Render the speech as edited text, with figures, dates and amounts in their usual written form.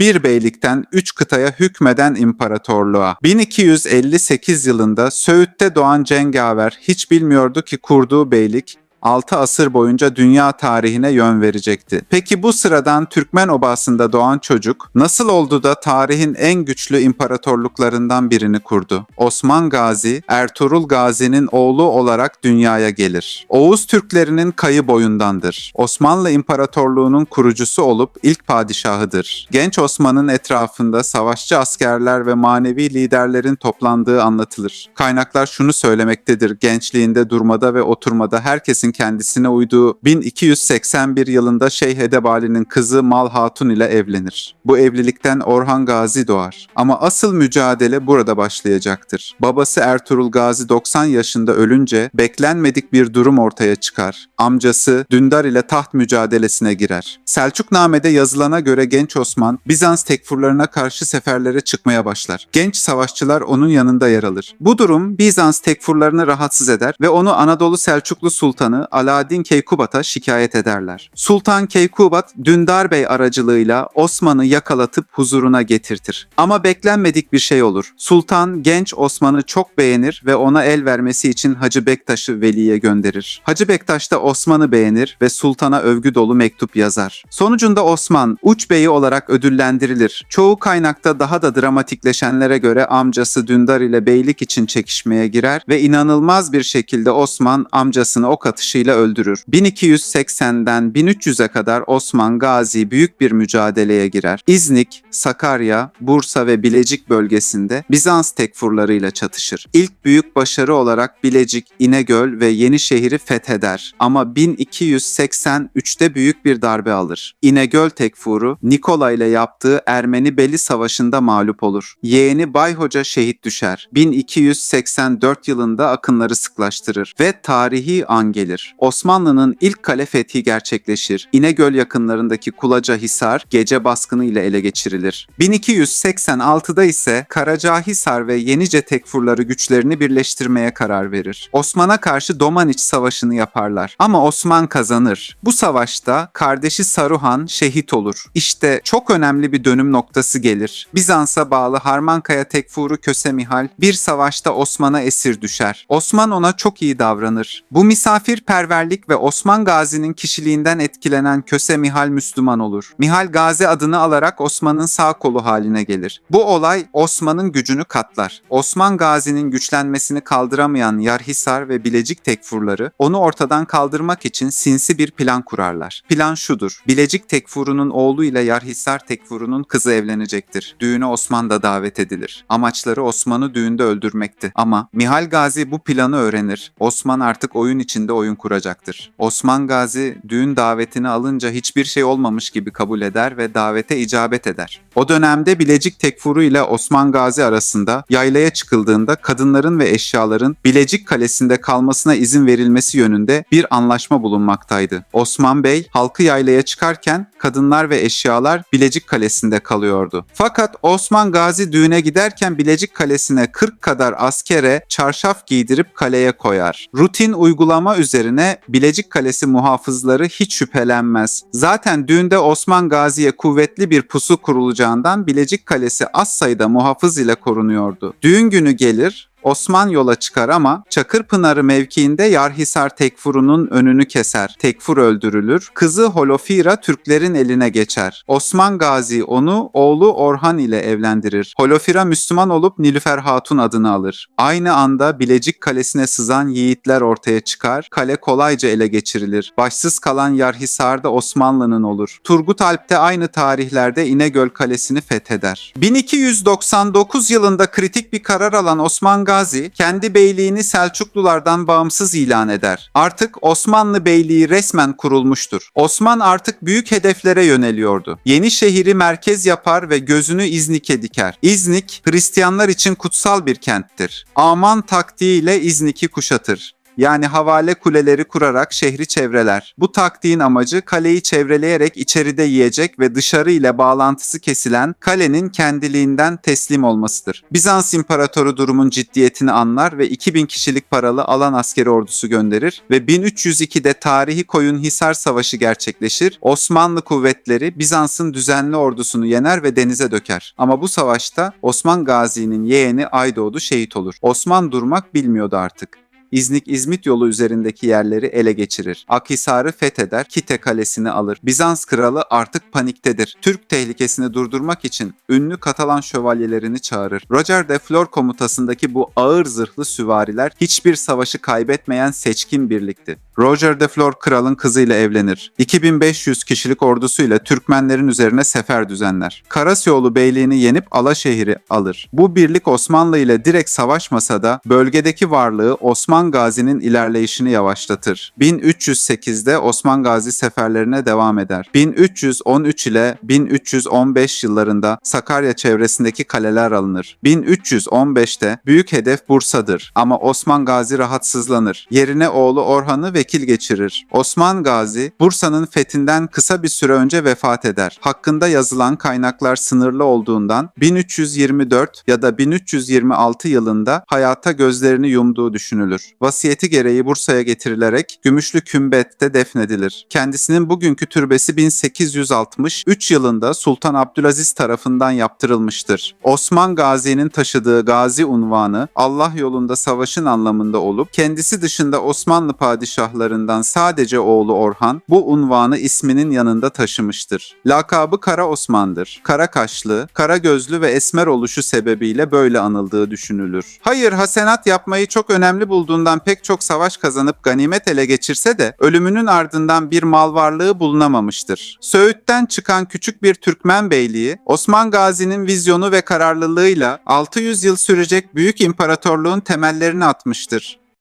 Bir beylikten 3 kıtaya hükmeden imparatorluğa. 1258 yılında Söğüt'te doğan cengaver hiç bilmiyordu ki kurduğu beylik 6 asır boyunca dünya tarihine yön verecekti. Peki bu sıradan Türkmen obasında doğan çocuk nasıl oldu da tarihin en güçlü imparatorluklarından birini kurdu? Osman Gazi, Ertuğrul Gazi'nin oğlu olarak dünyaya gelir. Oğuz Türklerinin kayı boyundandır. Osmanlı İmparatorluğu'nun kurucusu olup ilk padişahıdır. Genç Osman'ın etrafında savaşçı askerler ve manevi liderlerin toplandığı anlatılır. Kaynaklar şunu söylemektedir: gençliğinde durmada ve oturmada herkesin kendisine uyduğu 1281 yılında Şeyh Edebali'nin kızı Mal Hatun ile evlenir. Bu evlilikten Orhan Gazi doğar. Ama asıl mücadele burada başlayacaktır. Babası Ertuğrul Gazi 90 yaşında ölünce beklenmedik bir durum ortaya çıkar. Amcası Dündar ile taht mücadelesine girer. Selçukname'de yazılana göre genç Osman Bizans tekfurlarına karşı seferlere çıkmaya başlar. Genç savaşçılar onun yanında yer alır. Bu durum Bizans tekfurlarını rahatsız eder ve onu Anadolu Selçuklu Sultanı Alaaddin Keykubat'a şikayet ederler. Sultan Keykubat, Dündar Bey aracılığıyla Osman'ı yakalatıp huzuruna getirtir. Ama beklenmedik bir şey olur. Sultan genç Osman'ı çok beğenir ve ona el vermesi için Hacı Bektaş'ı veliye gönderir. Hacı Bektaş da Osman'ı beğenir ve sultana övgü dolu mektup yazar. Sonucunda Osman Uç Beyi olarak ödüllendirilir. Çoğu kaynakta daha da dramatikleşenlere göre amcası Dündar ile beylik için çekişmeye girer ve inanılmaz bir şekilde Osman amcasını ok atışıyla öldürür. 1280'den 1300'e kadar Osman Gazi büyük bir mücadeleye girer. İznik, Sakarya, Bursa ve Bilecik bölgesinde Bizans tekfurlarıyla çatışır. İlk büyük başarı olarak Bilecik, İnegöl ve Yenişehir'i fetheder. Ama 1283'te büyük bir darbe alır. İnegöl tekfuru Nikola ile yaptığı Ermeni-Beli Savaşı'nda mağlup olur. Yeğeni Bayhoca şehit düşer. 1284 yılında akınları sıklaştırır ve tarihi an gelir. Osmanlı'nın ilk kale fethi gerçekleşir. İnegöl yakınlarındaki Kulacahisar gece baskını ile ele geçirilir. 1286'da ise Karacahisar ve Yenice tekfurları güçlerini birleştirmeye karar verir. Osman'a karşı Domaniç Savaşı'nı yaparlar. Ama Osman kazanır. Bu savaşta kardeşi Saruhan şehit olur. İşte çok önemli bir dönüm noktası gelir. Bizans'a bağlı Harmankaya tekfuru Kösemihal bir savaşta Osman'a esir düşer. Osman ona çok iyi davranır. Bu misafirperverlik ve Osman Gazi'nin kişiliğinden etkilenen Kösemihal Müslüman olur. Mihal Gazi adını alarak Osman'ın sağ kolu haline gelir. Bu olay Osman'ın gücünü katlar. Osman Gazi'nin güçlenmesini kaldıramayan Yarhisar ve Bilecik tekfurları onu ortadan kaldırmak için sinsi bir plan kurarlar. Plan şudur: Bilecik tekfurunun oğlu ile Yarhisar tekfurunun kızı evlenecektir. Düğüne Osman da davet edilir. Amaçları Osman'ı düğünde öldürmekti. Ama Mihal Gazi bu planı öğrenir. Osman artık oyun içinde oyun kuracaktır. Osman Gazi düğün davetini alınca hiçbir şey olmamış gibi kabul eder ve davete icabet eder. O dönemde Bilecik tekfuru ile Osman Gazi arasında yaylaya çıkıldığında kadınların ve eşyaların Bilecik Kalesi'nde kalmasına izin verilmesi yönünde bir anlaşma bulunmaktaydı. Osman Bey halkı yaylaya çıkarken kadınlar ve eşyalar Bilecik Kalesi'nde kalıyordu. Fakat Osman Gazi düğüne giderken Bilecik Kalesi'ne 40 kadar askere çarşaf giydirip kaleye koyar. Rutin uygulama üzerine Bilecik Kalesi muhafızları hiç şüphelenmez. Zaten düğünde Osman Gazi'ye kuvvetli bir pusu kurulacağından Bilecik Kalesi az sayıda muhafız ile korunuyordu. Düğün günü gelir, Osman yola çıkar ama Çakırpınarı mevkiinde Yarhisar tekfurunun önünü keser. Tekfur öldürülür. Kızı Holofira Türklerin eline geçer. Osman Gazi onu oğlu Orhan ile evlendirir. Holofira Müslüman olup Nilüfer Hatun adını alır. Aynı anda Bilecik Kalesi'ne sızan yiğitler ortaya çıkar. Kale kolayca ele geçirilir. Başsız kalan Yarhisar da Osmanlı'nın olur. Turgut Alp de aynı tarihlerde İnegöl Kalesi'ni fetheder. 1299 yılında kritik bir karar alan Osman Gazi kendi beyliğini Selçuklulardan bağımsız ilan eder. Artık Osmanlı Beyliği resmen kurulmuştur. Osman artık büyük hedeflere yöneliyordu. Yenişehir'i merkez yapar ve gözünü İznik'e diker. İznik, Hristiyanlar için kutsal bir kenttir. Aman taktiğiyle İznik'i kuşatır. Yani havale kuleleri kurarak şehri çevreler. Bu taktiğin amacı kaleyi çevreleyerek içeride yiyecek ve dışarı ile bağlantısı kesilen kalenin kendiliğinden teslim olmasıdır. Bizans İmparatoru durumun ciddiyetini anlar ve 2000 kişilik paralı alan askeri ordusu gönderir ve 1302'de tarihi Koyunhisar Savaşı gerçekleşir. Osmanlı kuvvetleri Bizans'ın düzenli ordusunu yener ve denize döker. Ama bu savaşta Osman Gazi'nin yeğeni Aydoğdu şehit olur. Osman durmak bilmiyordu artık. İznik-İzmit yolu üzerindeki yerleri ele geçirir. Akhisar'ı fetheder, Kite Kalesi'ni alır. Bizans kralı artık paniktedir. Türk tehlikesini durdurmak için ünlü Katalan şövalyelerini çağırır. Roger de Flor komutasındaki bu ağır zırhlı süvariler hiçbir savaşı kaybetmeyen seçkin birlikti. Roger de Flor kralın kızıyla evlenir. 2500 kişilik ordusuyla Türkmenlerin üzerine sefer düzenler. Karasyolu beyliğini yenip Alaşehir'i alır. Bu birlik Osmanlı ile direkt savaşmasa da bölgedeki varlığı Osman Gazi'nin ilerleyişini yavaşlatır. 1308'de Osman Gazi seferlerine devam eder. 1313 ile 1315 yıllarında Sakarya çevresindeki kaleler alınır. 1315'te büyük hedef Bursa'dır ama Osman Gazi rahatsızlanır. Yerine oğlu Orhan'ı vekil geçirir. Osman Gazi, Bursa'nın fethinden kısa bir süre önce vefat eder. Hakkında yazılan kaynaklar sınırlı olduğundan 1324 ya da 1326 yılında hayata gözlerini yumduğu düşünülür. Vasiyeti gereği Bursa'ya getirilerek Gümüşlü Kümbet'te defnedilir. Kendisinin bugünkü türbesi 1863 yılında Sultan Abdülaziz tarafından yaptırılmıştır. Osman Gazi'nin taşıdığı Gazi unvanı Allah yolunda savaşın anlamında olup kendisi dışında Osmanlı padişahlarından sadece oğlu Orhan bu unvanı isminin yanında taşımıştır. Lakabı Kara Osman'dır. Kara kaşlı, kara gözlü ve esmer oluşu sebebiyle böyle anıldığı düşünülür. Hayır, hasenat yapmayı çok önemli bulduğundan pek çok savaş kazanıp ganimet ele geçirse de ölümünün ardından bir mal varlığı bulunamamıştır. Söğüt'ten çıkan küçük bir Türkmen beyliği, Osman Gazi'nin vizyonu ve kararlılığıyla 600 yıl sürecek büyük imparatorluğun temellerini atmıştır.